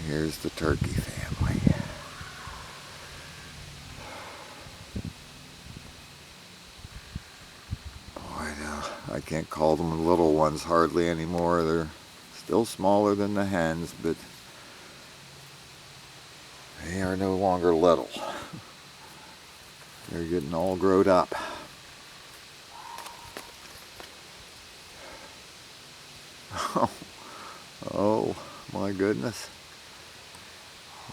Here's the turkey family. Boy, now, I can't call them the little ones hardly anymore. They're still smaller than the hens, but they are no longer little. They're getting all grown up. Oh my goodness.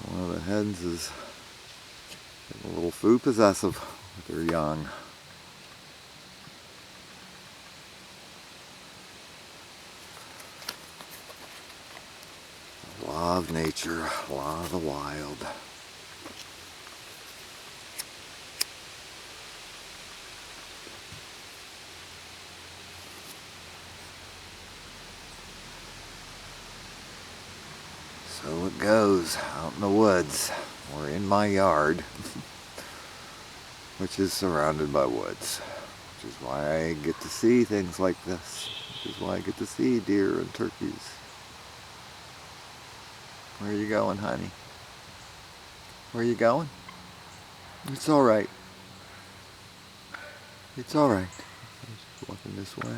One of the hens is a little food possessive with their young. Law of nature, law of the wild. So it goes out in the woods, or in my yard, which is surrounded by woods, which is why I get to see things like this, which is why I get to see deer and turkeys. Where are you going, honey? Where are you going? It's all right. It's all right. Just walking this way.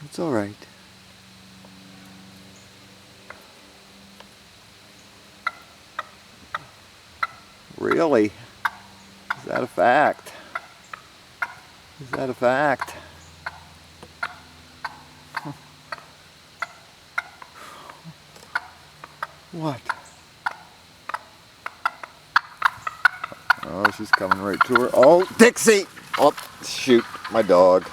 It's all right. Really? Is that a fact? Is that a fact? What? Oh, she's coming right to her. Oh, Dixie! Oh, shoot, my dog.